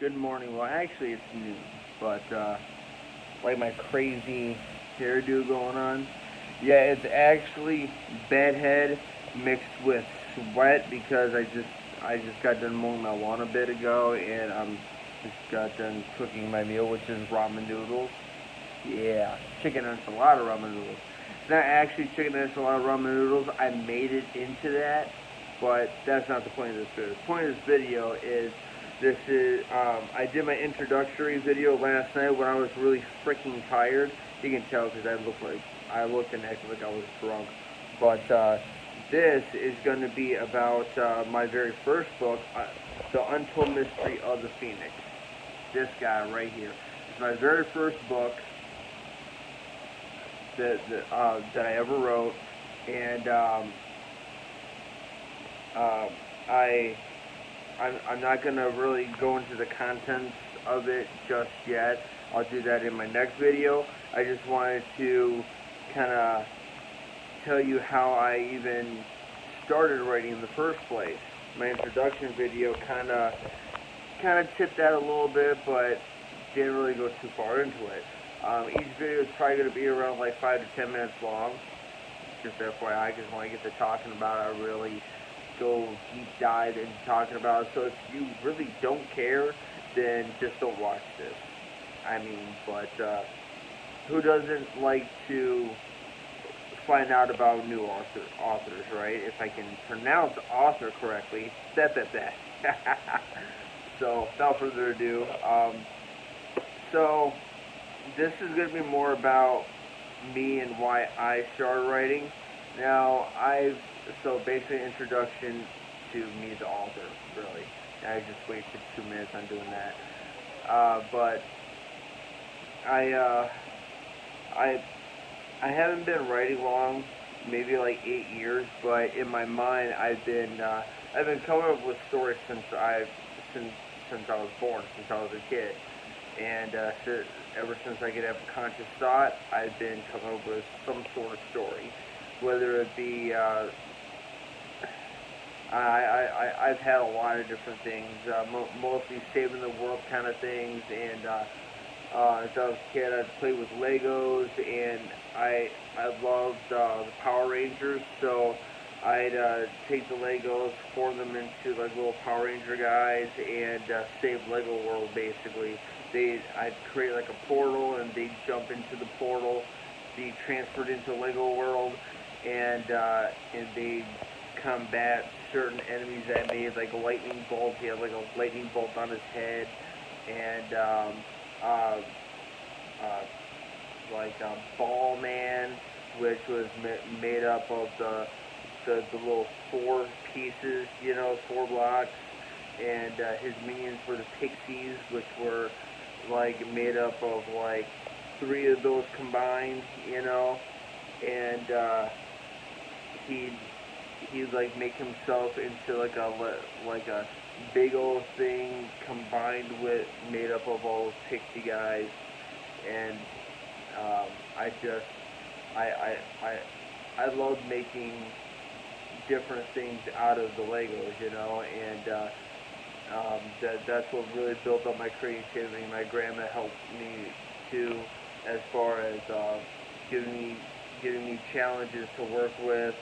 Good morning. Well, actually, it's noon, but like my crazy hairdo going on. Yeah, it's actually bedhead mixed with sweat because I just got done mowing my lawn a bit ago, and just got done cooking my meal, which is ramen noodles. Yeah, chicken enchilada ramen noodles. It's not actually chicken enchilada ramen noodles. I made it into that, but that's not the point of this video. The point of this video is I did my introductory video last night when I was really freaking tired. You can tell because I looked and acted like I was drunk. But this is going to be about my very first book, The Untold Mystery of the Phoenix. This guy right here. It's my very first book that I ever wrote, and uh, I I'm not gonna really go into the contents of it just yet. I'll do that in my next video. I just wanted to kind of tell you how I even started writing in the first place. My introduction video kind of tipped that a little bit, but didn't really go too far into it. Each video is probably going to be around like 5 to 10 minutes long. Just FYI, because when I get to talking about it, I really go deep dive into talking about it. So if you really don't care, then just don't watch this. I mean, but who doesn't like to find out about new authors, right? If I can pronounce author correctly, that. So without further ado, so this is going to be more about me and why I started writing. Now, so basically introduction to me, the author, really. I just wasted 2 minutes on doing that. But I, uh, I, I haven't been writing long, maybe like 8 years, but in my mind, I've been coming up with stories since, since I was born, since I was a kid. And ever since I could have a conscious thought, I've been coming up with some sort of story, whether it be I've had a lot of different things, mostly saving the world kind of things, and as I was a kid, I'd play with Legos, and I loved the Power Rangers, so I'd take the Legos, form them into like little Power Ranger guys, and save Lego World basically. I'd create like a portal, and they'd jump into the portal, be transferred into Lego World, and they'd combat certain enemies that made like a lightning bolt. He had like a lightning bolt on his head, and uh, uh, like Ball Man, which was made up of the little four pieces, 4 blocks, and his minions were the Pixies, which were like made up of like 3 of those combined, and he'd he'd like make himself into like a big old thing combined with made up of all those pixie guys, and I just I love making different things out of the Legos, and that's what really built up my creativity. My grandma helped me too, as far as giving me giving me challenges to work with,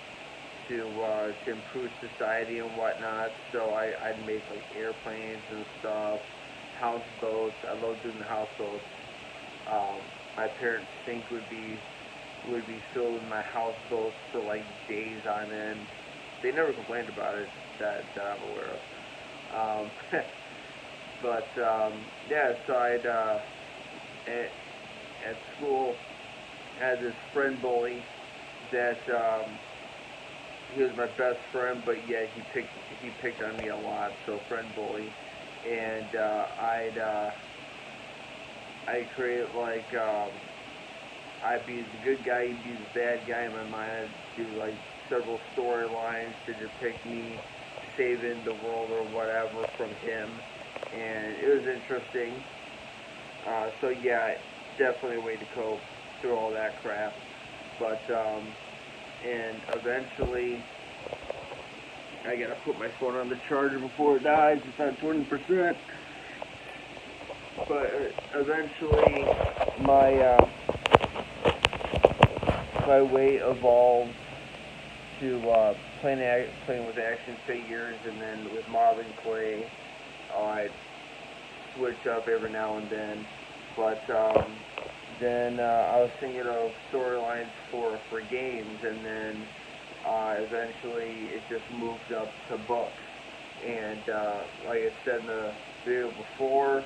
to improve society and whatnot. So I'd make like airplanes and stuff, houseboats. I love doing the houseboats. My parents' sink would be filled with my houseboats for like days on end. They never complained about it that I'm aware of. But yeah, so at, at school I had this friend bully that he was my best friend, but yet he picked on me a lot. So friend bully, and I'd create like I'd be the good guy, he'd be the bad guy in my mind. I'd do like several storylines to depict me saving the world or whatever from him, and it was interesting. So yeah, definitely a way to cope through all that crap. But and eventually I gotta put my phone on the charger before it dies. It's on 20%. but eventually my way evolved to playing with action figures, and then with modeling clay. I switch up every now and then, but then I was thinking of storylines for games, and then eventually it just moved up to books. And like I said in the video before,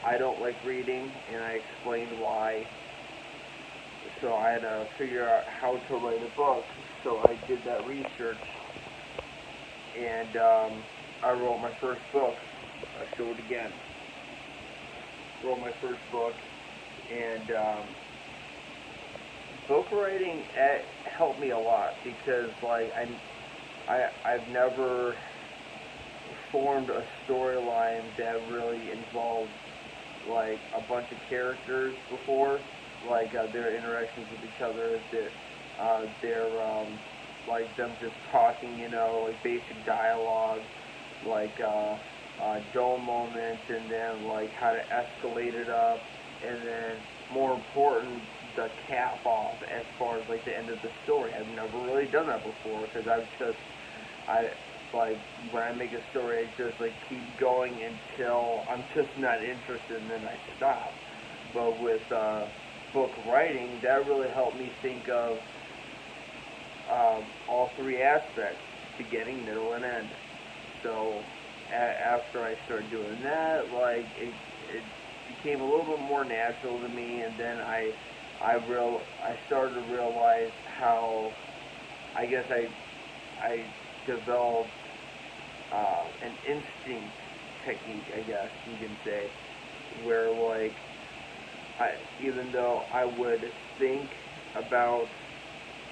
I don't like reading, and I explained why. So I had to figure out how to write a book. So I did that research, and I wrote my first book. I'll show it again. Wrote my first book, and book writing helped me a lot because like I've never formed a storyline that really involved like a bunch of characters before, like their interactions with each other, their like them just talking, like basic dialogue, like dull moments, and then like how to escalate it up, and then more important, the cap off as far as like the end of the story. I've never really done that before because I like when I make a story, I just like keep going until I'm just not interested, and then I stop. But with book writing, that really helped me think of all three aspects: beginning, middle, and end. So after I started doing that, like it became a little bit more natural to me, and then I started to realize how I guess I developed an instinct technique, I guess you can say, where like even though I would think about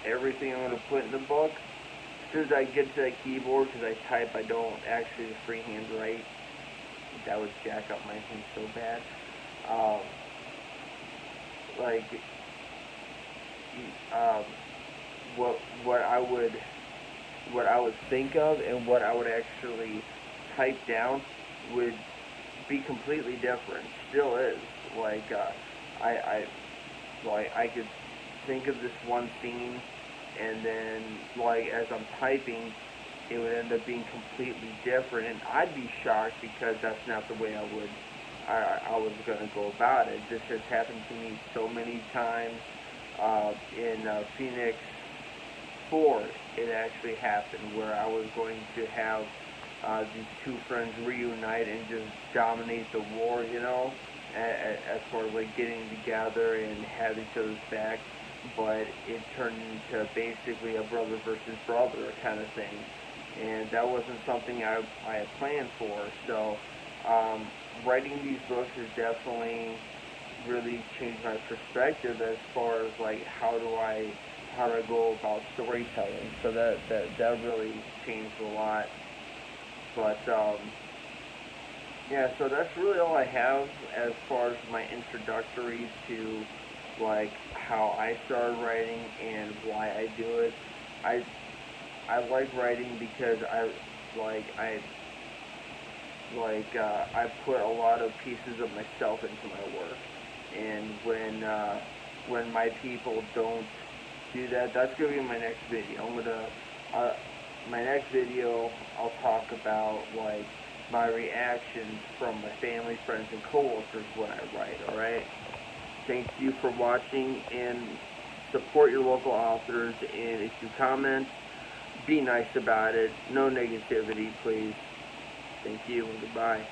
everything I'm going to put in the book, as soon as I get to the keyboard, because I type, I don't actually freehand write. That would jack up my hand so bad. Um, like um, what what I would what I would think of and what I would actually type down would be completely different. Still is. Like I like I could think of this one scene, and then like as I'm typing, it would end up being completely different, and I'd be shocked because that's not the way I was gonna go about it. This has happened to me so many times. In Phoenix 4, it actually happened where I was going to have these two friends reunite and just dominate the war, as far as like getting together and have each other's back. But it turned into basically a brother versus brother kind of thing, and that wasn't something I had planned for. So writing these books has definitely really changed my perspective as far as like how do I go about storytelling. So that really changed a lot. But yeah, so that's really all I have as far as my introductory to like how I started writing and why I do it. I I like writing because like I I put a lot of pieces of myself into my work, and when my people don't do that, that's gonna be my next video. Uh, my next video, I'll talk about like my reactions from my family, friends, and coworkers when I write. All right. Thank you for watching, and support your local authors. And if you comment, be nice about it. No negativity, please. Thank you and goodbye.